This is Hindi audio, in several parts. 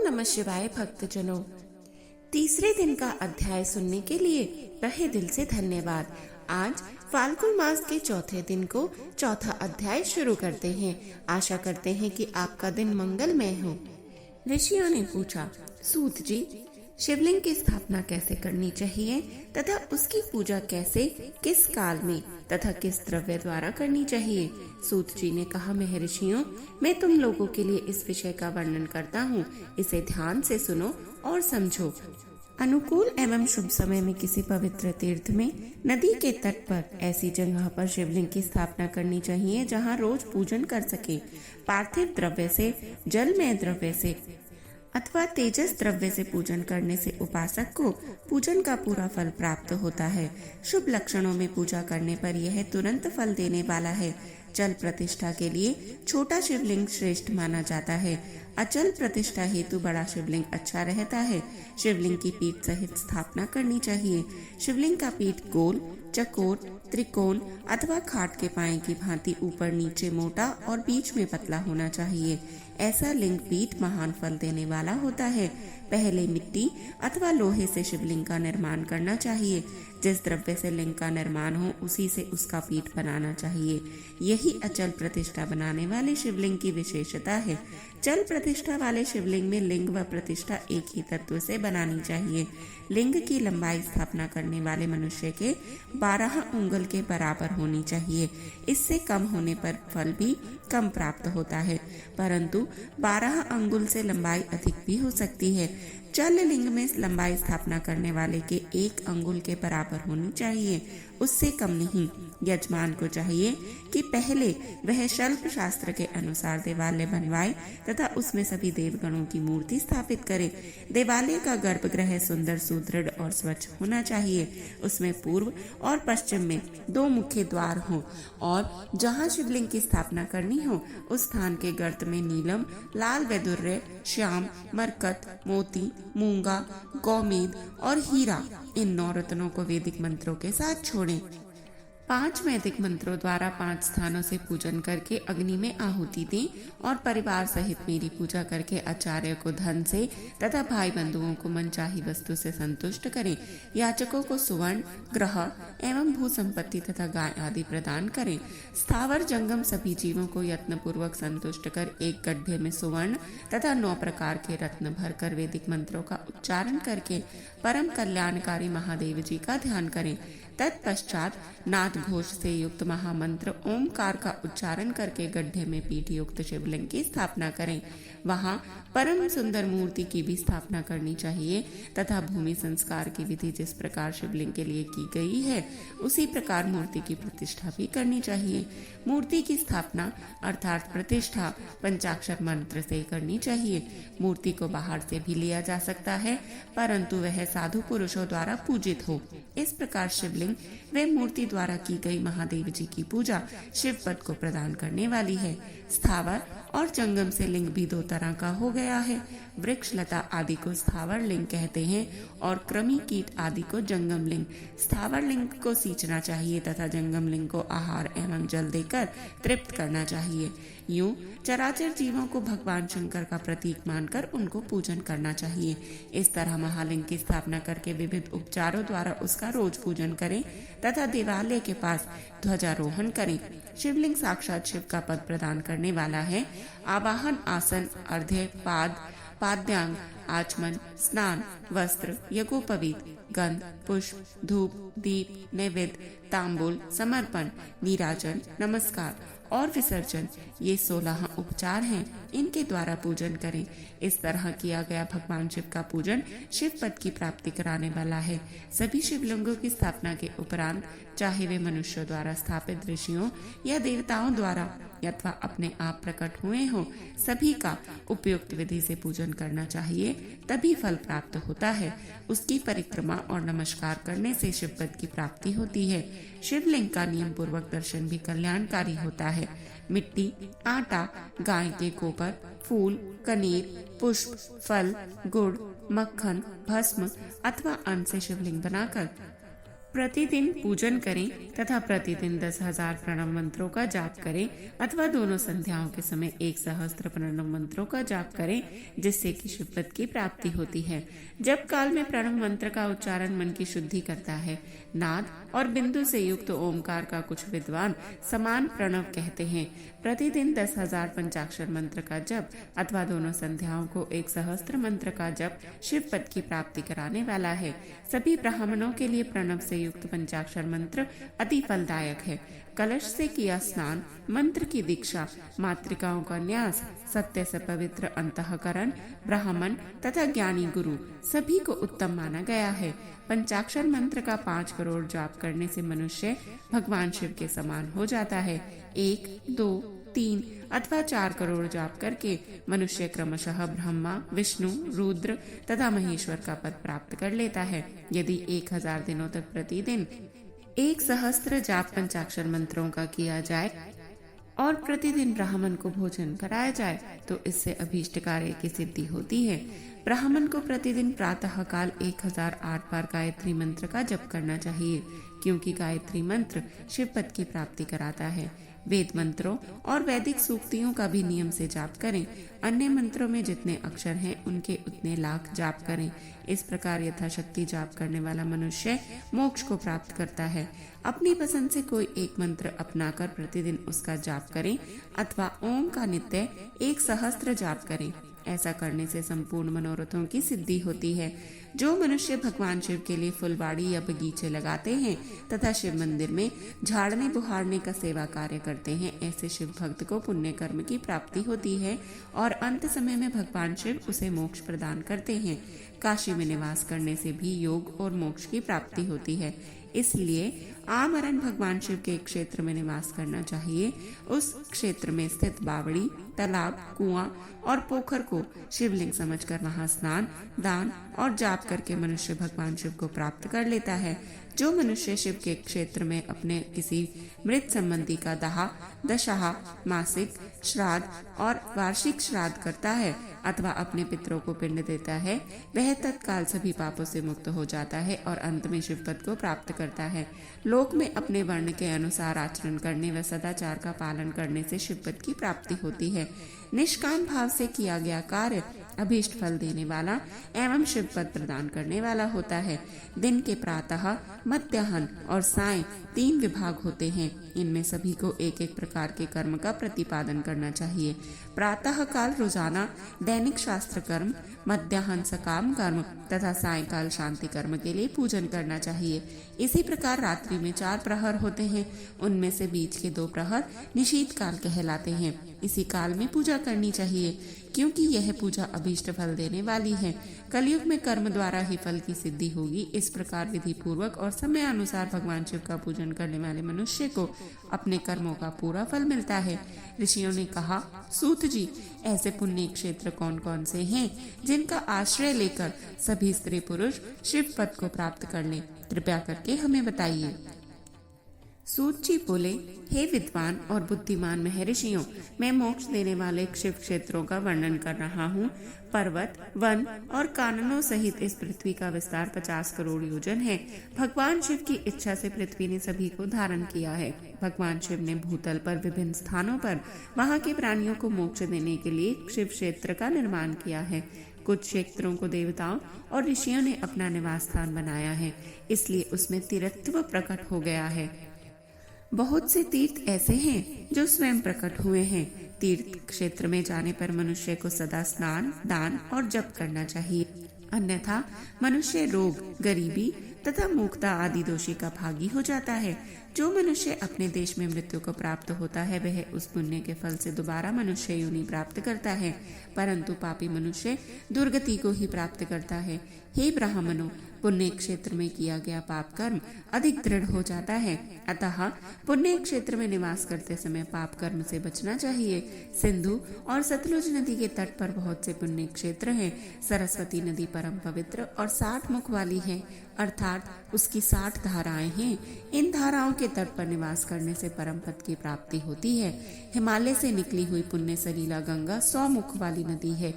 नमः शिवाय भक्तजनों, तीसरे दिन का अध्याय सुनने के लिए तहे दिल से धन्यवाद। आज फाल्गुन मास के चौथे दिन को चौथा अध्याय शुरू करते हैं। आशा करते हैं कि आपका दिन मंगलमय हो। ऋषियों ने पूछा, सूत जी, शिवलिंग की स्थापना कैसे करनी चाहिए तथा उसकी पूजा कैसे, किस काल में तथा किस द्रव्य द्वारा करनी चाहिए। सूत जी ने कहा, महर्षियों, मैं तुम लोगों के लिए इस विषय का वर्णन करता हूँ, इसे ध्यान से सुनो और समझो। अनुकूल एवं शुभ समय में किसी पवित्र तीर्थ में नदी के तट पर ऐसी जगह पर शिवलिंग की स्थापना करनी चाहिए जहाँ रोज पूजन कर सके। पार्थिव द्रव्य से, जलमय द्रव्य से अथवा तेजस द्रव्य से पूजन करने से उपासक को पूजन का पूरा फल प्राप्त होता है। शुभ लक्षणों में पूजा करने पर यह तुरंत फल देने वाला है। चल प्रतिष्ठा के लिए छोटा शिवलिंग श्रेष्ठ माना जाता है। अचल प्रतिष्ठा हेतु बड़ा शिवलिंग अच्छा रहता है। शिवलिंग की पीठ सहित स्थापना करनी चाहिए। शिवलिंग का पीठ गोल, चकोर, त्रिकोण अथवा खाट के पाए की भांति ऊपर नीचे मोटा और बीच में पतला होना चाहिए। ऐसा लिंग पीठ महान फल देने वाला होता है। पहले मिट्टी अथवा लोहे से शिवलिंग का निर्माण करना चाहिए। जिस द्रव्य से लिंग का निर्माण हो उसी से उसका पीठ बनाना चाहिए। यही अचल प्रतिष्ठा बनाने वाले शिवलिंग की विशेषता है। चल प्रतिष्ठा वाले शिवलिंग में लिंग व प्रतिष्ठा एक ही तत्व से बनानी चाहिए। लिंग की लंबाई स्थापना करने वाले मनुष्य के 12 उंगल के बराबर होनी चाहिए। इससे कम होने पर फल भी कम प्राप्त होता है, परंतु 12 अंगुल से लंबाई अधिक भी हो सकती है। चल लिंग में लंबाई स्थापना करने वाले के 1 अंगुल के बराबर होनी चाहिए, उससे कम नहीं। यजमान को चाहिए कि पहले वह शल्प शास्त्र के अनुसार देवालय बनवाए तथा उसमें सभी देवगणों की मूर्ति स्थापित करे। देवालय का गर्भगृह सुंदर, सुदृढ़ और स्वच्छ होना चाहिए। उसमें पूर्व और पश्चिम में 2 मुख्य द्वार हों और जहाँ शिवलिंग की स्थापना करनी हो उस स्थान के गर्त में नीलम, लाल वैदुर्य, श्याम, मरकत, मोती, मूंगा, गोमेद और हीरा, इन 9 रत्नों को वैदिक मंत्रों के साथ छोड़ें। 5 वैदिक मंत्रों द्वारा 5 स्थानों से पूजन करके अग्नि में आहुति दें और परिवार सहित मेरी पूजा करके आचार्य को धन से तथा भाई बंधुओं को मनचाही वस्तु से संतुष्ट करें। याचकों को सुवर्ण, ग्रह एवं भू संपत्ति तथा गाय आदि प्रदान करें। स्थावर जंगम सभी जीवों को यत्न पूर्वक संतुष्ट कर एक गड्ढे में सुवर्ण तथा 9 प्रकार के रत्न भरकर वैदिक मंत्रों का उच्चारण करके परम कल्याणकारी महादेव जी का ध्यान करें। तत्पश्चात नाद घोष से युक्त महामंत्र ओमकार का उच्चारण करके गड्ढे में पीठ युक्त शिवलिंग की स्थापना करें। वहां परम सुंदर मूर्ति की भी स्थापना करनी चाहिए तथा भूमि संस्कार की विधि जिस प्रकार शिवलिंग के लिए की गई है उसी प्रकार मूर्ति की प्रतिष्ठा भी करनी चाहिए। मूर्ति की स्थापना अर्थात प्रतिष्ठा पंचाक्षर मंत्र से करनी चाहिए। मूर्ति को बाहर से भी लिया जा सकता है, परंतु वह साधु पुरुषों द्वारा पूजित हो। इस प्रकार शिवलिंग व मूर्ति द्वारा की गई महादेव जी की पूजा शिव पद को प्रदान करने वाली है। स्थावर और जंगम से लिंग भी 2 तरह का हो गया है। वृक्ष लता आदि को स्थावर लिंग कहते हैं और कृमि कीट आदि को जंगम लिंग। स्थावर लिंग को सींचना चाहिए तथा जंगम लिंग को आहार एवं जल देकर तृप्त करना चाहिए। यूं चराचर जीवों को भगवान शंकर का प्रतीक मानकर उनको पूजन करना चाहिए। इस तरह महालिंग की स्थापना करके विविध उपचारों द्वारा उसका रोज पूजन करें तथा देवालय के पास ध्वजारोहण करें। शिवलिंग साक्षात शिव का पद प्रदान करने वाला है। आवाहन, आसन, अर्घ्य, पाद्यांग, आचमन, स्नान, वस्त्र, यज्ञोपवीत, गंध, पुष्प, धूप, दीप, नैवेद्य, तांबूल, समर्पण, नीराजन, नमस्कार और विसर्जन, ये 16 उपचार हैं। इनके द्वारा पूजन करें। इस तरह किया गया भगवान शिव का पूजन शिव पद की प्राप्ति कराने वाला है। सभी शिवलिंगों की स्थापना के उपरांत चाहे वे मनुष्यों द्वारा स्थापित, ऋषियों या देवताओं द्वारा अथवा अपने आप प्रकट हुए हो, सभी का उपयुक्त विधि से पूजन करना चाहिए, तभी फल प्राप्त होता है। उसकी परिक्रमा और नमस्कार करने से शिव पद की प्राप्ति होती है। शिवलिंग का नियम पूर्वक दर्शन भी कल्याणकारी होता है। मिट्टी, आटा, गाय के गोबर, फूल, कनेर, पुष्प, फल, गुड़, मक्खन, भस्म अथवा अन्न से शिवलिंग बनाकर प्रतिदिन पूजन करें तथा प्रतिदिन 10,000 प्रणव मंत्रों का जाप करें अथवा दोनों संध्याओं के समय 1 सहस्त्र प्रणव मंत्रों का जाप करें, जिससे कि शिवपद की प्राप्ति होती है। जब काल में प्रणव मंत्र का उच्चारण मन की शुद्धि करता है। नाद और बिंदु से युक्त ओमकार का कुछ विद्वान समान प्रणव कहते हैं। प्रतिदिन 10,000 पंचाक्षर मंत्र का जप अथवा दोनों संध्याओं को 1 सहस्त्र मंत्र का जप शिव पद की प्राप्ति कराने वाला है। सभी ब्राह्मणों के लिए प्रणव से युक्त पंचाक्षर मंत्र अति फलदायक है। कलश से किया स्नान, मंत्र की दीक्षा, मातृकाओं का न्यास, सत्य से पवित्र अंतःकरण, ब्राह्मण तथा ज्ञानी गुरु सभी को उत्तम माना गया है। पंचाक्षर मंत्र का 5 करोड़ जाप करने से मनुष्य भगवान शिव के समान हो जाता है। 1, 2, 3 अथवा 4 करोड़ जाप करके मनुष्य क्रमशः ब्रह्मा, विष्णु, रुद्र तथा महेश्वर का पद प्राप्त कर लेता है। यदि 1000 दिनों तक प्रतिदिन 1 सहस्त्र जाप पंचाक्षर मंत्रों का किया जाए और प्रतिदिन ब्राह्मण को भोजन कराया जाए तो इससे अभीष्ट कार्य की सिद्धि होती है। ब्राह्मण को प्रतिदिन प्रातः काल 1008 बार गायत्री मंत्र का जप करना चाहिए, क्योंकि गायत्री मंत्र शिव पद की प्राप्ति कराता है। वेद मंत्रों और वैदिक सूक्तियों का भी नियम से जाप करें। अन्य मंत्रों में जितने अक्षर हैं उनके उतने लाख जाप करें। इस प्रकार यथाशक्ति जाप करने वाला मनुष्य मोक्ष को प्राप्त करता है। अपनी पसंद से कोई एक मंत्र अपनाकर प्रतिदिन उसका जाप करें अथवा ओम का नित्य 1 सहस्त्र जाप करें। ऐसा करने से संपूर्ण मनोरथों की सिद्धि होती है। जो मनुष्य भगवान शिव के लिए फुलवाड़ी या बगीचे लगाते हैं तथा शिव मंदिर में झाड़ने बुहारने का सेवा कार्य करते हैं, ऐसे शिव भक्त को पुण्य कर्म की प्राप्ति होती है और अंत समय में भगवान शिव उसे मोक्ष प्रदान करते हैं। काशी में निवास करने से भी योग और मोक्ष की प्राप्ति होती है। इसलिए आमरण भगवान शिव के क्षेत्र में निवास करना चाहिए। उस क्षेत्र में स्थित बावड़ी, तालाब, कुआं और पोखर को शिवलिंग समझकर वहां स्नान, दान और जाप करके मनुष्य भगवान शिव को प्राप्त कर लेता है। जो मनुष्य शिव के क्षेत्र में अपने किसी मृत संबंधी का दाह, दशहा, मासिक श्राद्ध और वार्षिक श्राद्ध करता है अथवा अपने पितरों को पिंड देता है, वह तत्काल सभी पापों से मुक्त हो जाता है और अंत में शिव पद को प्राप्त करता है। लोक में अपने वर्ण के अनुसार आचरण करने व सदाचार का पालन करने से शिव पद की प्राप्ति होती है। निष्काम भाव से किया गया कार्य अभीष्ट फल देने वाला एवं शिव पद प्रदान करने वाला होता है। दिन के प्रातः, मध्याह्न और सायं 3 विभाग होते हैं। इनमें सभी को एक एक प्रकार के कर्म का प्रतिपादन करना चाहिए। प्रातः काल रोजाना दैनिक शास्त्र कर्म, मध्याह्न सकाम कर्म तथा सायंकाल शांति कर्म के लिए पूजन करना चाहिए। इसी प्रकार रात्रि में 4 प्रहर होते हैं। उनमें से बीच के 2 प्रहर निशीथ काल कहलाते हैं। इसी काल में पूजा करनी चाहिए, क्योंकि यह पूजा अभीष्ट फल देने वाली है। कलयुग में कर्म द्वारा ही फल की सिद्धि होगी। इस प्रकार विधि पूर्वक और समय अनुसार भगवान शिव का पूजन करने वाले मनुष्य को अपने कर्मों का पूरा फल मिलता है। ऋषियों ने कहा, सूत जी, ऐसे पुण्य क्षेत्र कौन कौन से हैं जिनका आश्रय लेकर सभी स्त्री पुरुष शिव पद को प्राप्त कर लें? कृपया करके हमें बताइए। सूत जी बोले, हे विद्वान और बुद्धिमान महर्षियों, मैं मोक्ष देने वाले शिव क्षेत्रों का वर्णन कर रहा हूँ। पर्वत, वन और काननों सहित इस पृथ्वी का विस्तार 50 करोड़ योजन है। भगवान शिव की इच्छा से पृथ्वी ने सभी को धारण किया है। भगवान शिव ने भूतल पर विभिन्न स्थानों पर वहाँ के प्राणियों को मोक्ष देने के लिए शिव क्षेत्र का निर्माण किया है। कुछ क्षेत्रों को देवताओं और ऋषियों ने अपना निवास स्थान बनाया है, इसलिए उसमें तीर्थत्व प्रकट हो गया है। बहुत से तीर्थ ऐसे हैं जो स्वयं प्रकट हुए हैं। तीर्थ क्षेत्र में जाने पर मनुष्य को सदा स्नान, दान और जप करना चाहिए, अन्यथा मनुष्य रोग, गरीबी तथा मूर्खता आदि दोषी का भागी हो जाता है। जो मनुष्य अपने देश में मृत्यु को प्राप्त होता है, वह उस पुण्य के फल से दोबारा मनुष्य योनि प्राप्त करता है, परंतु पापी मनुष्य दुर्गति को ही प्राप्त करता है। हे ब्राह्मणों, पुण्य क्षेत्र में किया गया पाप कर्म अधिक दृढ़ हो जाता है, अतः पुण्य क्षेत्र में निवास करते समय पाप कर्म से बचना चाहिए। सिंधु और सतलुज नदी के तट पर बहुत से पुण्य क्षेत्र हैं। सरस्वती नदी परम पवित्र और 60 मुख वाली है, अर्थात उसकी 60 धाराएं हैं। इन धाराओं के तट पर निवास करने से परम पद की प्राप्ति होती है। हिमालय से निकली हुई पुण्य सलीला गंगा 100 मुख वाली नदी है।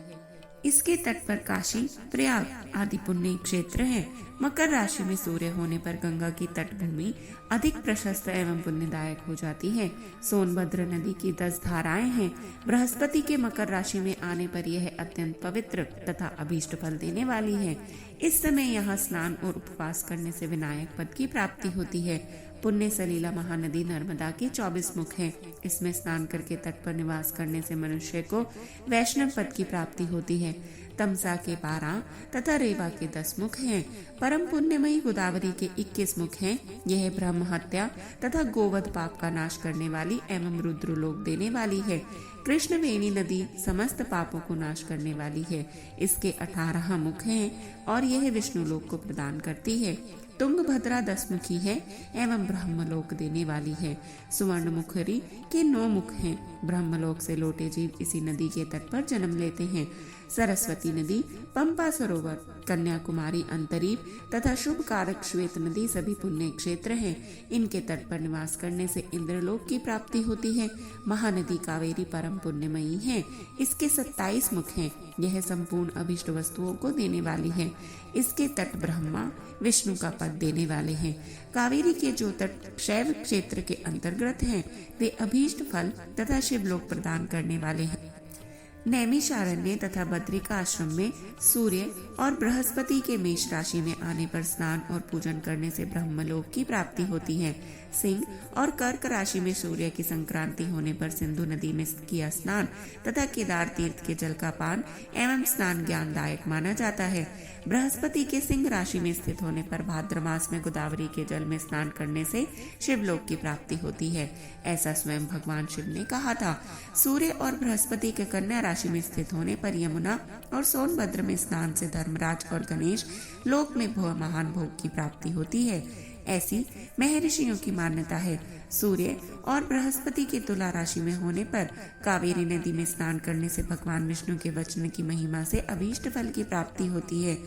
इसके तट पर काशी, प्रयाग आदि पुण्य क्षेत्र हैं। मकर राशि में सूर्य होने पर गंगा की तटभूमि अधिक प्रशस्त एवं पुण्यदायक हो जाती है। सोनभद्र नदी की 10 धाराएं हैं। बृहस्पति के मकर राशि में आने पर यह अत्यंत पवित्र तथा अभीष्ट फल देने वाली है। इस समय यहाँ स्नान और उपवास करने से विनायक पद की प्राप्ति होती है। पुण्य सलीला महानदी नर्मदा के 24 मुख हैं। इसमें स्नान करके तट पर निवास करने से मनुष्य को वैष्णव पद की प्राप्ति होती है। तमसा के 12 तथा रेवा के 10 मुख हैं। परम पुण्यमयी गोदावरी के 21 मुख हैं। यह ब्रह्म हत्या तथा गोवध पाप का नाश करने वाली एवं रुद्रलोक देने वाली है। कृष्णवेणी नदी समस्त पापों को नाश करने वाली है। इसके 18 मुख हैं और यह विष्णुलोक को प्रदान करती है। तुंगभद्रा 10 मुखी है एवं ब्रह्मलोक देने वाली है। सुवर्ण मुखरी के 9 मुख हैं। ब्रह्मलोक से लौटे जीव इसी नदी के तट पर जन्म लेते हैं। सरस्वती नदी, पंपा सरोवर, कन्याकुमारी अंतरीप तथा शुभ कारक श्वेत नदी सभी पुण्य क्षेत्र हैं। इनके तट पर निवास करने से इंद्रलोक की प्राप्ति होती है। महानदी कावेरी परम पुण्यमयी है। इसके 27 मुख हैं। यह संपूर्ण अभिष्ट वस्तुओं को देने वाली है। इसके तट ब्रह्मा विष्णु का पद देने वाले हैं। कावेरी के जो तट शैव क्षेत्र के अंतर्गत हैं, वे अभीष्ट फल तथा शिवलोक प्रदान करने वाले हैं। नैमिषारण्य तथा बद्रिका आश्रम में सूर्य और बृहस्पति के मेष राशि में आने पर स्नान और पूजन करने से ब्रह्मलोक की प्राप्ति होती है। सिंह और कर्क राशि में सूर्य की संक्रांति होने पर सिंधु नदी में किया स्नान तथा केदार तीर्थ के जल का पान एवं स्नान ज्ञानदायक माना जाता है। बृहस्पति के सिंह राशि में स्थित होने पर भाद्र मास में गोदावरी के जल में स्नान करने से शिवलोक की प्राप्ति होती है। ऐसा स्वयं भगवान शिव ने कहा था। सूर्य और बृहस्पति के कन्या राशि में स्थित होने पर यमुना और सोनभद्र में स्नान से धर्मराज और गणेश लोक में महान भोग की प्राप्ति होती है। ऐसी महर्षियों की मान्यता है। सूर्य और बृहस्पति के तुला राशि में होने पर कावेरी नदी में स्नान करने से भगवान विष्णु के वचन की महिमा से अभीष्ट फल की प्राप्ति होती है।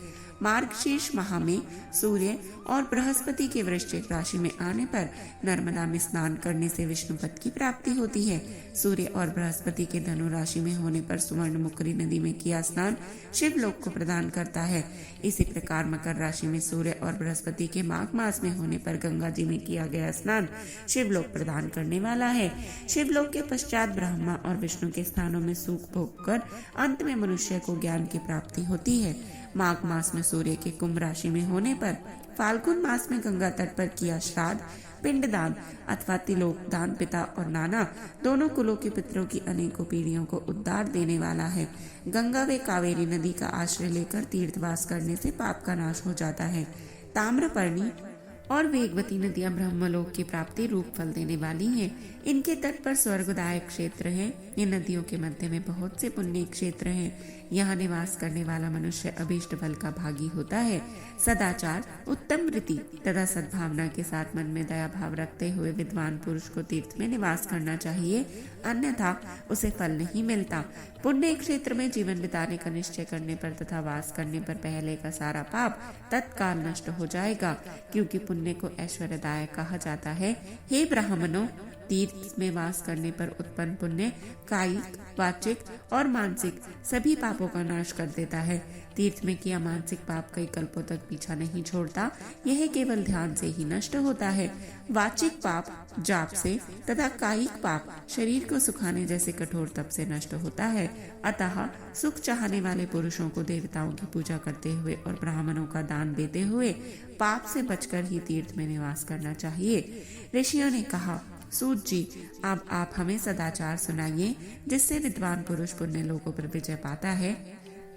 मार्गशीर्ष माह में सूर्य और बृहस्पति के वृश्चिक राशि में आने पर नर्मदा में स्नान करने से विष्णु पद की प्राप्ति होती है। सूर्य और बृहस्पति के धनु राशि में होने पर सुवर्ण मुखरी नदी में किया स्नान शिवलोक को प्रदान करता है। इसी प्रकार मकर राशि में सूर्य और बृहस्पति के माघ मास में होने पर गंगा जी में किया गया स्नान शिवलोक प्रदान करने वाला है। शिवलोक के पश्चात ब्रह्मा और विष्णु के स्थानों में सुख भोग कर अंत में मनुष्य को ज्ञान की प्राप्ति होती है। माघ मास में सूर्य के कुंभ राशि में होने पर फाल्गुन मास में गंगा तट पर किया श्राद्ध पिंडदान अथवा तिलोक दान पिता और नाना दोनों कुलों के पितरों की अनेकों पीढ़ियों को उद्धार देने वाला है। गंगा व कावेरी नदी का आश्रय लेकर तीर्थवास करने से पाप का नाश हो जाता है। ताम्रपर्णी और वेगवती नदियां ब्रह्मलोक की प्राप्ति रूप फल देने वाली हैं। इनके तट पर स्वर्गदायक क्षेत्र हैं। इन नदियों के मध्य में बहुत से पुण्य क्षेत्र हैं। यहाँ निवास करने वाला मनुष्य अभीष्ट फल का भागी होता है। सदाचार, उत्तम वृत्ति तथा सद्भावना के साथ मन में दया भाव रखते हुए विद्वान पुरुष को तीर्थ में निवास करना चाहिए, अन्यथा उसे फल नहीं मिलता। पुण्य क्षेत्र में जीवन बिताने का निश्चय करने पर तथा वास करने पर पहले का सारा पाप तत्काल नष्ट हो जाएगा, क्योंकि पुण्य को ऐश्वर्यदायक कहा जाता है। हे ब्राह्मणों, तीर्थ में वास करने पर उत्पन्न पुण्य कायिक, वाचिक और मानसिक सभी पापों का नाश कर देता है। तीर्थ में किया मानसिक पाप कई कल्पों तक पीछा नहीं छोड़ता, यह केवल ध्यान से ही नष्ट होता है। वाचिक पाप जाप से तथा कायिक पाप शरीर को सुखाने जैसे कठोर तप से नष्ट होता है। अतः सुख चाहने वाले पुरुषों को देवताओं की पूजा करते हुए और ब्राह्मणों का दान देते हुए पाप से बचकर ही तीर्थ में निवास करना चाहिए। ऋषियों ने कहा, सूत जी, अब आप हमें सदाचार सुनाइए, जिससे विद्वान पुरुष पुण्य लोकों पर विजय पाता है।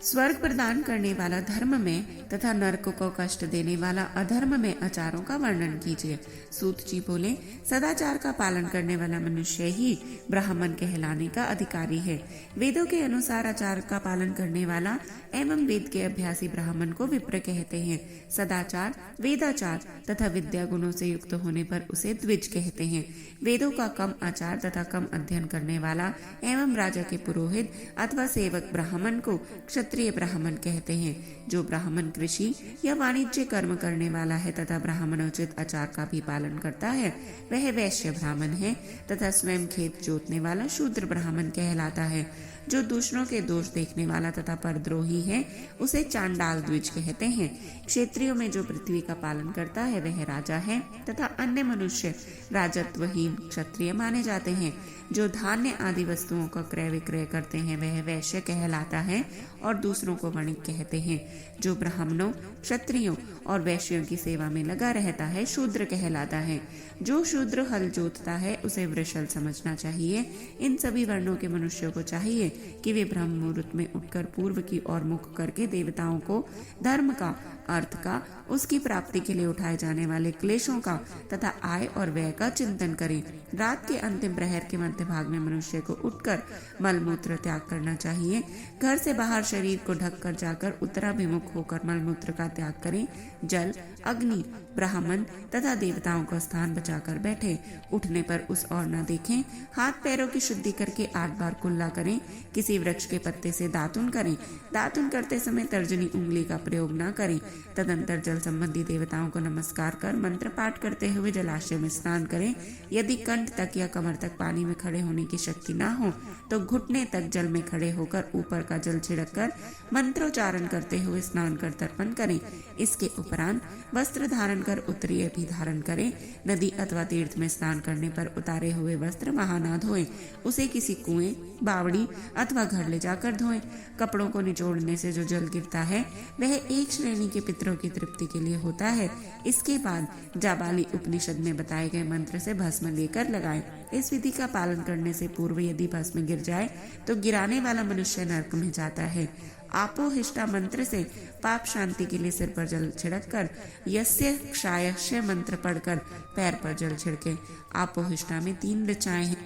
स्वर्ग प्रदान करने वाला धर्म में तथा नरक को कष्ट देने वाला अधर्म में आचारों का वर्णन कीजिए। सूत जी बोले, सदाचार का पालन करने वाला मनुष्य ही ब्राह्मण कहलाने का अधिकारी है। वेदों के अनुसार आचार का पालन करने वाला एवं वेद के अभ्यासी ब्राह्मण को विप्र कहते हैं। सदाचार, वेदाचार तथा विद्या गुणों से युक्त होने पर उसे द्विज कहते हैं। वेदों का कम आचार तथा कम अध्ययन करने वाला एवं राजा के पुरोहित अथवा सेवक ब्राह्मण को क्षत्रिय ब्राह्मण कहते हैं। जो ब्राह्मण कृषि या वाणिज्य कर्म करने वाला है तथा ब्राह्मणोचित आचार का भी पालन करता है, वह वैश्य ब्राह्मण है तथा स्वयं खेत जोतने वाला शूद्र ब्राह्मण कहलाता है। जो दूसरों के दोष देखने वाला तथा परद्रोही है उसे चांडाल द्विज कहते हैं। क्षेत्रियों में जो पृथ्वी का पालन करता है वह राजा है तथा अन्य मनुष्य राजत्वहीन क्षत्रिय माने जाते हैं। जो धान्य आदि वस्तुओं का क्रय विक्रय करते हैं वह वैश्य कहलाता है और दूसरों को वणिक कहते हैं। जो ब्राह्मणों क्षत्रियों और वैश्यों की सेवा में लगा रहता है शूद्र कहलाता है। जो शूद्र हल जोतता है उसे वृषल समझना चाहिए। इन सभी वर्णों के मनुष्यों को चाहिए कि वे ब्रह्म मुहूर्त में उठकर पूर्व की ओर मुख करके देवताओं को धर्म का, अर्थ का, उसकी प्राप्ति के लिए उठाए जाने वाले क्लेशों का तथा आय और व्यय का चिंतन करें। रात के अंतिम प्रहर के मध्य भाग में मनुष्य को उठकर मलमूत्र त्याग करना चाहिए। घर से बाहर शरीर को ढककर जाकर उत्तराभिमुख होकर मलमूत्र का त्याग करें। जल, अग्नि, ब्राह्मण तथा देवताओं का स्थान बचाकर बैठे। उठने पर उस ओर न देखें। हाथ पैरों की शुद्धि करके 8 बार कुल्ला करें। किसी वृक्ष के पत्ते से दातुन करें। दातुन करते समय तर्जनी उंगली का प्रयोग न करें। तदंतर जल संबंधी देवताओं को नमस्कार कर मंत्र पाठ करते हुए जलाशय में स्नान करें। यदि कंठ तक या कमर तक पानी में खड़े होने की शक्ति न हो तो घुटने तक जल में खड़े होकर ऊपर का जल छिड़क कर मंत्रोच्चारण करते हुए स्नान कर तर्पण करें। इसके उपरांत वस्त्र धारण कर उत्तरीय भी धारण करें। नदी अथवा तीर्थ में स्नान करने पर उतारे हुए वस्त्र वहां न धोएं। उसे किसी कुएं, बावड़ी अथवा घर ले जाकर धोएं। कपड़ों को निचोड़ने से जो जल गिरता है वह एक श्रेणी के पितरों की तृप्ति के लिए होता है। इसके बाद जाबाली उपनिषद में बताए गए मंत्र से भस्म लेकर लगाएं। इस विधि का पालन करने से पूर्व यदि भस्म गिर जाए तो गिराने वाला मनुष्य नरक में जाता है। आपोहिष्टा मंत्र से पाप शांति के लिए सिर पर जल छिड़क कर यस्य क्षायस्य मंत्र पढ़कर पैर पर जल छिड़के। आपोहिष्टा में 3 ऋचाएं हैं।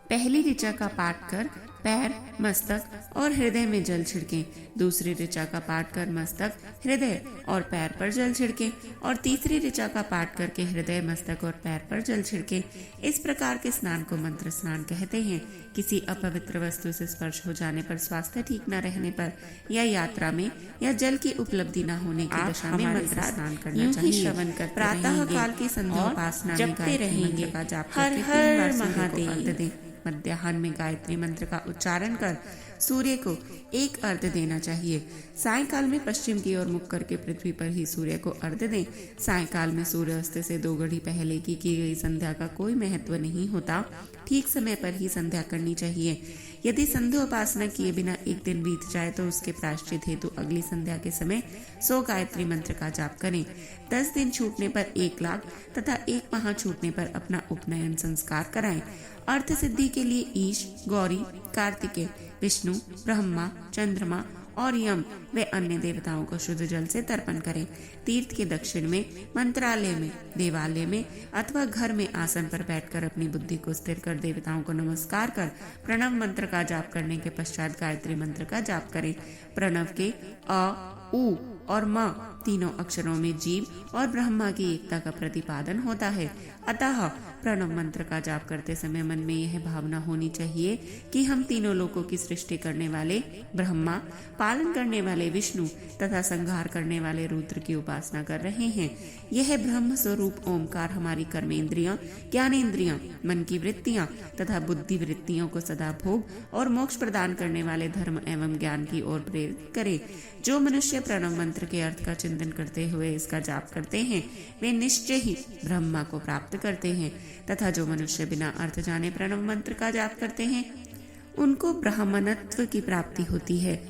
पहली ऋचा का पाठ कर पैर, मस्तक और हृदय में जल छिड़कें। दूसरी ऋचा का पाठ कर मस्तक, हृदय और पैर पर जल छिड़कें और तीसरी ऋचा का पाठ करके हृदय, मस्तक और पैर पर जल छिड़कें। इस प्रकार के स्नान को मंत्र स्नान कहते हैं। किसी अपवित्र वस्तु से स्पर्श हो जाने पर, स्वास्थ्य ठीक न रहने पर या यात्रा में या जल की उपलब्धि न होने की दशा में मंत्र स्नान करना चाहिए। प्रातः काल की संध्या उपासना में गायत्री मंत्र का जाप करके 3 बार सूर्य को अर्घ्य दें। मध्याह्न में गायत्री मंत्र का उच्चारण कर सूर्य को 1 अर्घ्य देना चाहिए। सायंकाल में पश्चिम की ओर मुख करके पृथ्वी पर ही सूर्य को अर्घ्य दें। सायंकाल में सूर्यास्त से 2 घड़ी पहले की गई संध्या का कोई महत्व नहीं होता। ठीक समय पर ही संध्या करनी चाहिए। यदि संध्योपासना किए बिना 1 दिन बीत जाए तो उसके प्रायश्चित हेतु अगली संध्या के समय 100 गायत्री मंत्र का जाप करें। 10 दिन छूटने पर 1 लाख तथा 1 माह छूटने पर अपना उपनयन संस्कार कराएं। अर्थ सिद्धि के लिए ईश, गौरी, कार्तिकेय, विष्णु, ब्रह्मा, चंद्रमा और यम व अन्य देवताओं को शुद्ध जल से तर्पण करें। तीर्थ के दक्षिण में, मंत्रालय में, देवालय में अथवा घर में आसन पर बैठकर अपनी बुद्धि को स्थिर कर देवताओं को नमस्कार कर प्रणव मंत्र का जाप करने के पश्चात गायत्री मंत्र का जाप करें। प्रणव के अ, उ और म तीनों अक्षरों में जीव और ब्रह्मा की एकता का प्रतिपादन होता है। अतः प्रणव मंत्र का जाप करते समय मन में यह भावना होनी चाहिए कि हम तीनों लोकों की सृष्टि करने वाले ब्रह्मा, पालन करने वाले विष्णु तथा संहार करने वाले रुद्र की उपासना कर रहे हैं। यह ब्रह्म स्वरूप ओमकार हमारी कर्मेंद्रियां, ज्ञानेंद्रियां, मन की वृत्तियां तथा बुद्धि वृत्तियों को सदा भोग और मोक्ष प्रदान करने वाले धर्म एवं ज्ञान की ओर प्रेरित करे। जो मनुष्य प्रणव मंत्र के अर्थ का चिंतन करते हुए इसका जाप करते हैं वे निश्चय ही ब्रह्मा को प्राप्त करते हैं तथा जो मनुष्य बिना अर्थ जाने प्रणव मंत्र का जाप करते हैं उनको ब्राह्मणत्व की प्राप्ति होती है।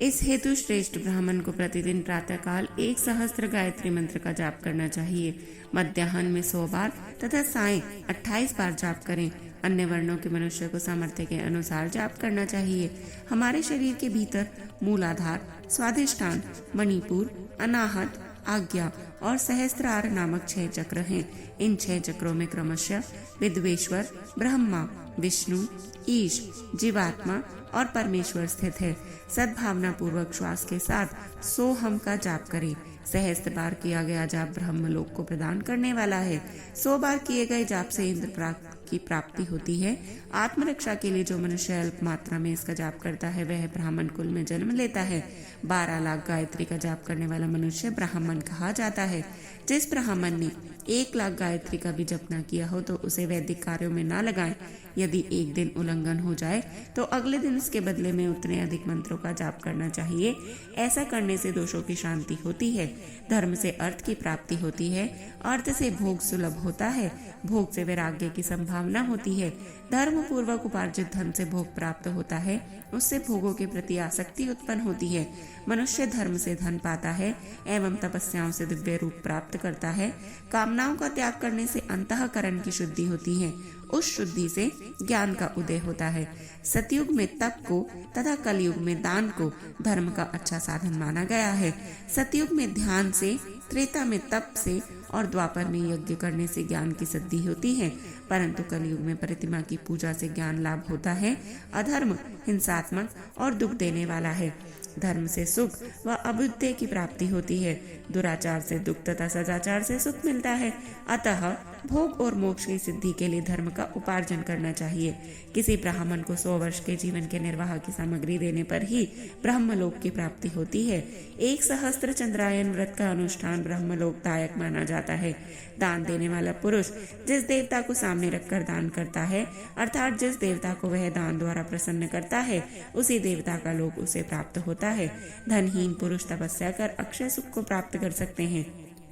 इस हेतु श्रेष्ठ ब्राह्मण को प्रतिदिन प्रातःकाल 1000 गायत्री मंत्र का जाप करना चाहिए। मध्याह्न में 100 बार तथा सायं 28 बार जाप करें। अन्य वर्णों के मनुष्य को सामर्थ्य के अनुसार जाप करना चाहिए। हमारे शरीर के भीतर मूलाधार, स्वाधिष्ठान, मणिपुर, अनाहत, आज्ञा और सहस्त्रार नामक 6 चक्र हैं। इन 6 चक्रों में क्रमशः विद्वेश्वर, ब्रह्मा, विष्णु, ईश, जीवात्मा और परमेश्वर स्थित है। सद्भावना पूर्वक श्वास के साथ सोहम का जाप करें। सहस्त्र बार किया गया जाप ब्रह्मलोक को प्रदान करने वाला है। 100 बार किए गए जाप से इंद्र की प्राप्ति होती है। आत्मरक्षा के लिए जो मनुष्य अल्प मात्रा में इसका जाप करता है वह ब्राह्मण कुल में जन्म लेता है। 12 लाख गायत्री का जाप करने वाला मनुष्य ब्राह्मण कहा जाता है। जिस ब्राह्मण ने 1 लाख गायत्री का भी जप न किया हो तो उसे वैदिक कार्यों में न लगाएं। यदि एक दिन उल्लंघन हो जाए तो अगले दिन उसके बदले में उतने अधिक मंत्रों का जाप करना चाहिए। ऐसा करने से दोषों की शांति होती है। धर्म से अर्थ की प्राप्ति होती है। अर्थ से भोग सुलभ होता है। भोग से वैराग्य की संभावना होती है। धर्म पूर्वक उपार्जित धन से भोग प्राप्त होता है। उससे भोगों के प्रति आसक्ति उत्पन्न होती है। मनुष्य धर्म से धन पाता है एवं तपस्याओं से दिव्य रूप प्राप्त करता है। कामनाओं का त्याग करने से अंतःकरण की शुद्धि होती है। उस शुद्धि से ज्ञान का उदय होता है। सतयुग में तप को तथा कलयुग में दान को धर्म का अच्छा साधन माना गया है। सतयुग में ध्यान से, त्रेता में तप से और द्वापर में यज्ञ करने से ज्ञान की सिद्धि होती है, परंतु कलयुग में प्रतिमा की पूजा से ज्ञान लाभ होता है। अधर्म हिंसात्मक और दुख देने वाला है। धर्म से सुख व अभ्युदय की प्राप्ति होती है। दुराचार से दुख तथा सदाचार से सुख मिलता है। अतः भोग और मोक्ष की सिद्धि के लिए धर्म का उपार्जन करना चाहिए। किसी ब्राह्मण को 100 वर्ष के जीवन के निर्वाह की सामग्री देने पर ही ब्रह्मलोक की प्राप्ति होती है। 1 सहस्त्र चंद्रायन व्रत का अनुष्ठान ब्रह्मलोकदायक माना जाता है। दान देने वाला पुरुष जिस देवता को सामने रखकर दान करता है, अर्थात जिस देवता को वह दान द्वारा प्रसन्न करता है, उसी देवता का लोक उसे प्राप्त होता है। धनहीन पुरुष तपस्या कर अक्षय सुख को प्राप्त कर सकते हैं।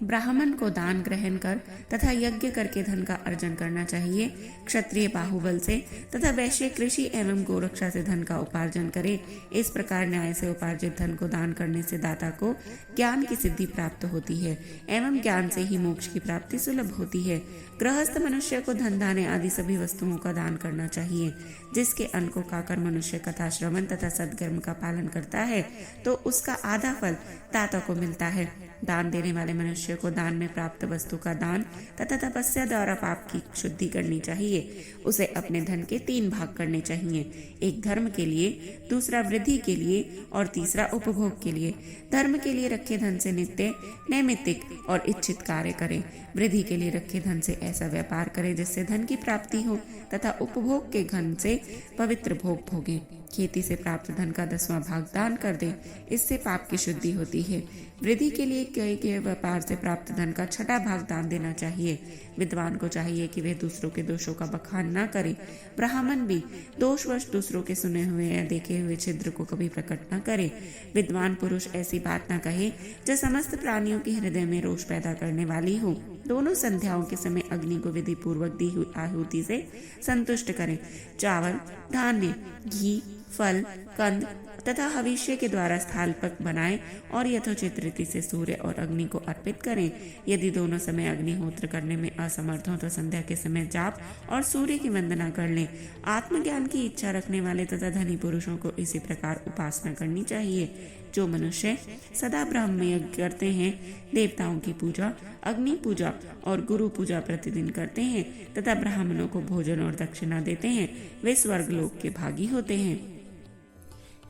ब्राह्मण को दान ग्रहण कर तथा यज्ञ करके धन का अर्जन करना चाहिए। क्षत्रिय बाहुबल से तथा वैश्य कृषि एवं गोरक्षा से धन का उपार्जन करे। इस प्रकार न्याय से उपार्जित धन को दान करने से दाता को ज्ञान की सिद्धि प्राप्त होती है एवं ज्ञान से ही मोक्ष की प्राप्ति सुलभ होती है। गृहस्थ मनुष्य को धन धान्य आदि सभी वस्तुओं का दान करना चाहिए। जिसके अन्न को खाकर मनुष्य कथा श्रवण तथा सद्कर्म का पालन करता है तो उसका आधा फल दाता को मिलता है। दान देने वाले मनुष्य को दान में प्राप्त वस्तु का दान तथा तपस्या द्वारा पाप की शुद्धि करनी चाहिए। उसे अपने धन के 3 भाग करने चाहिए। एक धर्म के लिए, दूसरा वृद्धि के लिए और तीसरा उपभोग के लिए। धर्म के लिए रखे धन से नित्य, नैमित्तिक और इच्छित कार्य करें। वृद्धि के लिए रखे धन से ऐसा व्यापार करें जिससे धन की प्राप्ति हो तथा उपभोग के धन से पवित्र भोग भोगें। खेती से प्राप्त धन का 10वां भाग दान कर दें। इससे पाप की शुद्धि होती है। वृद्धि के लिए किए गए व्यापार से प्राप्त धन का 6वां भाग दान देना चाहिए। विद्वान को चाहिए कि वे दूसरों के दोषों का बखान न करे। ब्राह्मण भी दोषवश दूसरों के सुने हुए या देखे हुए छिद्र को कभी प्रकट न करे। विद्वान पुरुष ऐसी बात न कहे जो समस्त प्राणियों के हृदय में रोष पैदा करने वाली हो। दोनों संध्याओं के समय अग्नि को विधि पूर्वक दी हुई आहुति से संतुष्ट करें। चावल, धान्य, घी, फल, कंद तथा हविष्य के द्वारा स्थालपक बनाएं और यथोचित रीति से सूर्य और अग्नि को अर्पित करें। यदि दोनों समय अग्निहोत्र करने में असमर्थ हो तो संध्या के समय जाप और सूर्य की वंदना कर लें। आत्मज्ञान की इच्छा रखने वाले तथा धनी पुरुषों को इसी प्रकार उपासना करनी चाहिए। जो मनुष्य सदा ब्रह्म यज्ञ करते हैं, देवताओं की पूजा, अग्नि पूजा और गुरु पूजा प्रतिदिन करते हैं तथा ब्राह्मणों को भोजन और दक्षिणा देते हैं, वे स्वर्गलोक के भागी होते हैं।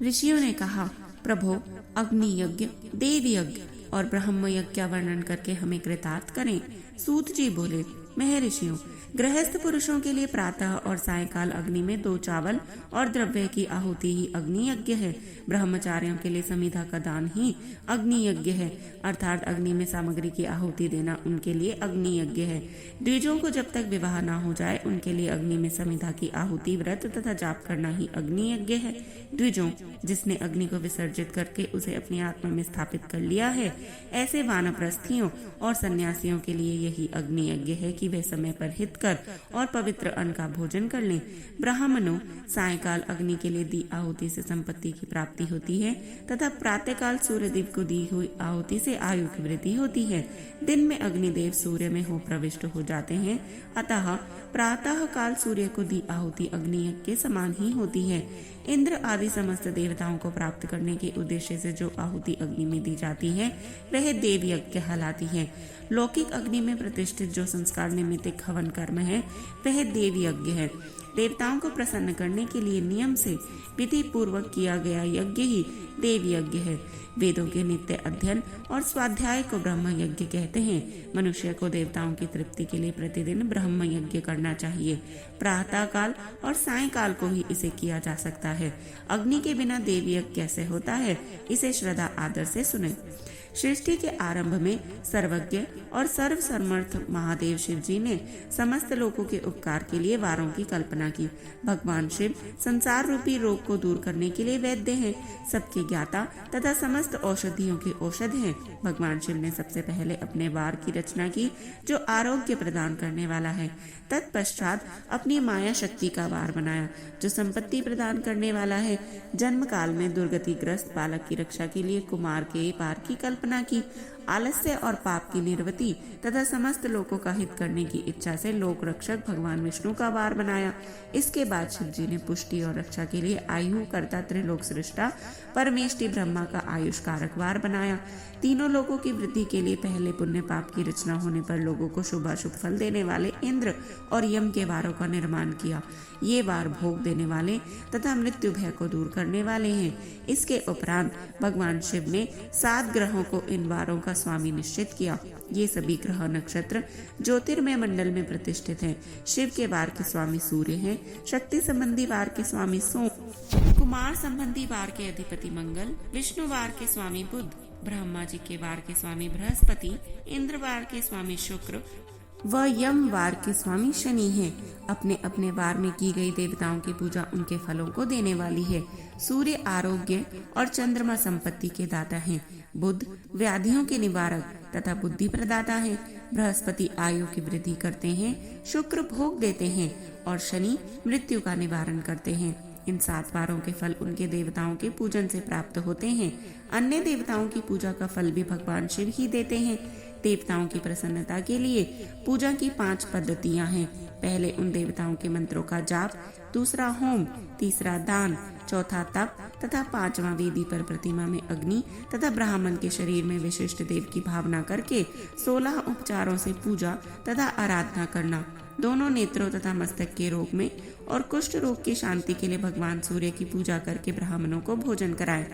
ऋषियों ने कहा, प्रभो, अग्नि यज्ञ, देव यज्ञ और ब्रह्म यज्ञ का वर्णन करके हमें कृतार्थ करें। सूत जी बोले, महर्षियों, गृहस्थ पुरुषों के लिए प्रातः और सायंकाल अग्नि में 2 चावल और द्रव्य की आहुति ही अग्नि यज्ञ है। ब्रह्मचारियों के लिए समिधा का दान ही अग्नि यज्ञ है, अर्थात अग्नि में सामग्री की आहुति देना उनके लिए अग्नि यज्ञ है। द्विजों को जब तक विवाह न हो जाए उनके लिए अग्नि में समिधा की आहुति, व्रत तथा जाप करना ही अग्नि यज्ञ है। द्विजों, जिसने अग्नि को विसर्जित करके उसे अपनी आत्मा में स्थापित कर लिया है, ऐसे वानप्रस्थियों और सन्यासियों के लिए यही अग्नि यज्ञ है कि वे समय पर हित कर और पवित्र अन्न का भोजन कर लें। ब्राह्मणों, सायंकाल अग्नि के लिए दी आहुति से संपत्ति की प्राप्ति होती है तथा प्रातःकाल सूर्यदेव को दी हुई आहुति से आयु की वृद्धि होती है। दिन में अग्निदेव सूर्य में हो प्रविष्ट हो जाते हैं, अतः प्रातः काल सूर्य को दी आहुति अग्नि यज्ञ के समान ही होती है। इंद्र आदि समस्त देवताओं को प्राप्त करने के उद्देश्य से जो आहुति अग्नि में दी जाती है वह देव यज्ञ कहलाती है। लौकिक अग्नि में प्रतिष्ठित जो संस्कार निमित्त हवन कर्म है वह देव यज्ञ है। देवताओं को प्रसन्न करने के लिए नियम से विधि पूर्वक किया गया यज्ञ ही देव यज्ञ है। वेदों के नित्य अध्ययन और स्वाध्याय को ब्रह्म यज्ञ कहते हैं। मनुष्य को देवताओं की तृप्ति के लिए प्रतिदिन ब्रह्म यज्ञ करना चाहिए। प्रातः काल और सायंकाल को ही इसे किया जा सकता है। अग्नि के बिना देव यज्ञ कैसे होता है, इसे श्रद्धा आदर से सुने। सृष्टि के आरंभ में सर्वज्ञ और सर्वसमर्थ महादेव शिव जी ने समस्त लोगों के उपकार के लिए वारों की कल्पना की। भगवान शिव संसार रूपी रोग को दूर करने के लिए वैद्य हैं, सबके ज्ञाता तथा समस्त औषधियों के औषध हैं। भगवान शिव ने सबसे पहले अपने वार की रचना की जो आरोग्य प्रदान करने वाला है। तत्पश्चात अपनी माया शक्ति का वार बनाया जो संपत्ति प्रदान करने वाला है। जन्म काल में दुर्गतिग्रस्त बालक की रक्षा के लिए कुमार के वार की कल्पना की। आलस्य और पाप की निर्वृत्ति तथा समस्त लोगों का हित करने की इच्छा से लोक रक्षक भगवान विष्णु का वार बनाया। इसके बाद शिव जी ने पुष्टि और रक्षा के लिए आयु कर्ता त्रिलोक सृष्टा परमेष्टि ब्रह्मा का आयुष कारक वार बनाया। तीनों लोगों की वृद्धि के लिए पहले पुण्य पाप की रचना होने पर लोगों को शुभाशुभ फल देने वाले इंद्र और यम के वारों का निर्माण किया। ये वार भोग देने वाले तथा मृत्यु भय को दूर करने वाले हैं। इसके उपरांत भगवान शिव ने 7 ग्रहों को इन वारों का स्वामी निश्चित किया। ये सभी ग्रह नक्षत्र ज्योतिर्मय मंडल में प्रतिष्ठित हैं। शिव के वार के स्वामी सूर्य हैं, शक्ति संबंधी वार के स्वामी सोम, कुमार संबंधी वार के अधिपति मंगल, विष्णु वार के स्वामी बुध, ब्रह्मा जी के वार के स्वामी बृहस्पति, इंद्र वार के स्वामी शुक्र व यम वार के स्वामी शनि हैं। अपने अपने वार में की गई देवताओं की पूजा उनके फलों को देने वाली है। सूर्य आरोग्य और चंद्रमा संपत्ति के दाता हैं। बुध व्याधियों के निवारक तथा बुद्धि प्रदाता है। बृहस्पति आयु की वृद्धि करते हैं। शुक्र भोग देते हैं और शनि मृत्यु का निवारण करते हैं। इन 7 वारों के फल उनके देवताओं के पूजन से प्राप्त होते हैं। अन्य देवताओं की पूजा का फल भी भगवान शिव ही देते हैं। देवताओं की प्रसन्नता के लिए पूजा की 5 पद्धतियां हैं। पहले उन देवताओं के मंत्रों का जाप, दूसरा होम, तीसरा दान, चौथा तप तथा 5वां वेदी पर प्रतिमा में अग्नि तथा ब्राह्मण के शरीर में विशिष्ट देव की भावना करके 16 उपचारों से पूजा तथा आराधना करना। दोनों नेत्रों तथा मस्तक के रोग में और कुष्ठ रोग की शांति के लिए भगवान सूर्य की पूजा करके ब्राह्मणों को भोजन कराएं।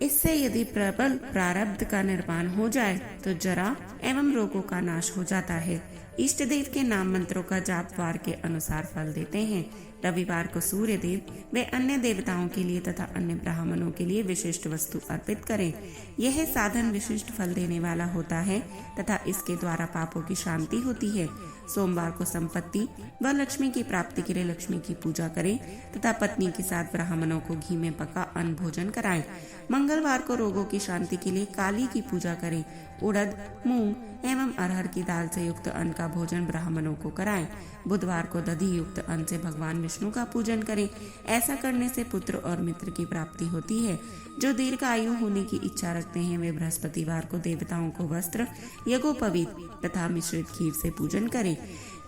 इससे यदि प्रबल प्रारब्ध का निर्माण हो जाए तो जरा एवं रोगों का नाश हो जाता है। इष्ट देव के नाम मंत्रों का जाप वार के अनुसार फल देते हैं। रविवार को सूर्य देव व अन्य देवताओं के लिए तथा अन्य ब्राह्मणों के लिए विशिष्ट वस्तु अर्पित करें। यह साधन विशिष्ट फल देने वाला होता है तथा इसके द्वारा पापों की शांति होती है। सोमवार को संपत्ति व लक्ष्मी की प्राप्ति के लिए लक्ष्मी की पूजा करें तथा पत्नी के साथ ब्राह्मणों को घी में पका अन्न भोजन कराएं। मंगलवार को रोगों की शांति के लिए काली की पूजा करें। उड़द, मूंग एवं अरहर की दाल से युक्त अन्न का भोजन ब्राह्मणों को कराएं। बुधवार को दधि युक्त अन्न से भगवान विष्णु का पूजन करें। ऐसा करने से पुत्र और मित्र की प्राप्ति होती है। जो दीर्घायु होने की इच्छा रखते हैं वे बृहस्पतिवार को देवताओं को वस्त्र, यज्ञोपवीत तथा मिश्रित खीर से पूजन करें।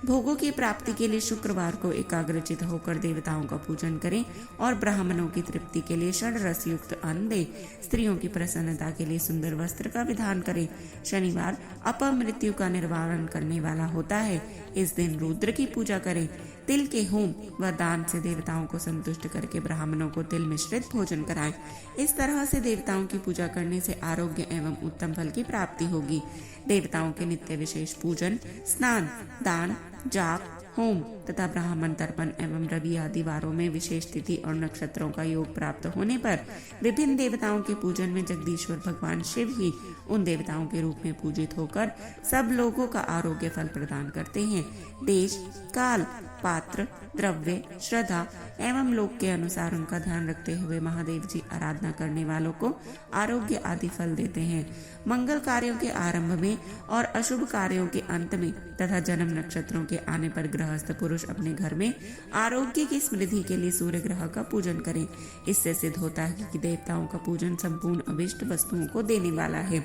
भोगों की प्राप्ति के लिए शुक्रवार को एकाग्रचित होकर देवताओं का पूजन करें और ब्राह्मणों की तृप्ति के लिए षड रस युक्त अन्न दें। स्त्रियों की प्रसन्नता के लिए सुंदर वस्त्र का विधान करें। शनिवार अपमृत्यु का निवारण करने वाला होता है। इस दिन रुद्र की पूजा करें। तिल के होम व दान से देवताओं को संतुष्ट करके ब्राह्मणों को तिल मिश्रित भोजन कराएं। इस तरह से देवताओं की पूजा करने से आरोग्य एवं उत्तम फल की प्राप्ति होगी। देवताओं के नित्य विशेष पूजन, स्नान, दान, जाप, होम तथा ब्राह्मण तर्पण एवं रवि आदि वारों में विशेष तिथि और नक्षत्रों का योग प्राप्त होने पर विभिन्न देवताओं के पूजन में जगदीश्वर भगवान शिव ही उन देवताओं के रूप में पूजित होकर सब लोगों का आरोग्य फल प्रदान करते हैं। देश, काल, पात्र, द्रव्य, श्रद्धा एवं लोक के अनुसार उनका ध्यान रखते हुए महादेव जी आराधना करने वालों को आरोग्य आदि फल देते हैं। मंगल कार्यों के आरंभ में और अशुभ कार्यों के अंत में तथा जन्म नक्षत्रों के आने पर गृहस्थ पुरुष अपने घर में आरोग्य की समृद्धि के लिए सूर्य ग्रह का पूजन करें। इससे सिद्ध होता है कि देवताओं का पूजन संपूर्ण अभिष्ट वस्तुओं को देने वाला है।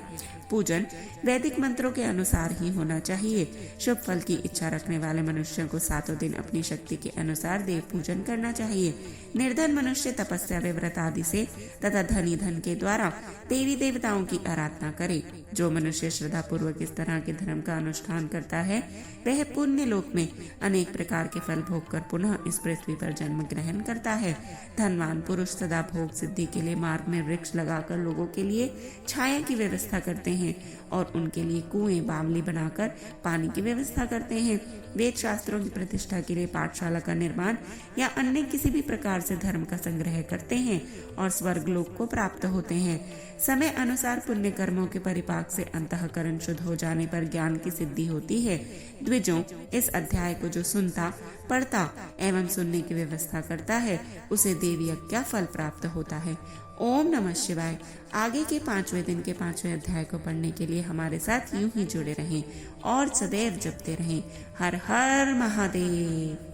पूजन वैदिक मंत्रों के अनुसार ही होना चाहिए। शुभ फल की इच्छा रखने वाले मनुष्यों को 7 दिन अपनी शक्ति के अनुसार देव पूजन करना चाहिए। निर्धन मनुष्य तपस्या व व्रत आदि से तथा धनी धन के द्वारा देवी देवताओं की आराधना करे। जो मनुष्य श्रद्धा पूर्वक इस तरह के धर्म का अनुष्ठान करता है वह पुण्य लोक में अनेक प्रकार के फल भोग कर पुनः इस पृथ्वी पर जन्म ग्रहण करता है। धनवान पुरुष सदा भोग सिद्धि के लिए मार्ग में वृक्ष लगाकर लोगों के लिए छाया की व्यवस्था करते हैं और उनके लिए कुएं बावली बनाकर पानी की व्यवस्था करते हैं। वेद शास्त्रों की प्रतिष्ठा के लिए पाठशाला का निर्माण या अन्य किसी भी प्रकार से धर्म का संग्रह करते हैं और स्वर्ग लोक को प्राप्त होते हैं। समय अनुसार पुण्य कर्मों के परिपाक से अंतःकरण शुद्ध हो जाने पर ज्ञान की सिद्धि होती है। द्विजों, इस अध्याय को जो सुनता, पढ़ता एवं सुनने की व्यवस्था करता है उसे देवी यज्ञ का फल प्राप्त होता है। ओम नमः शिवाय। आगे के 5वें दिन के 5वें अध्याय को पढ़ने के लिए हमारे साथ यूं ही जुड़े रहें और सदैव जपते रहें। हर हर महादेव।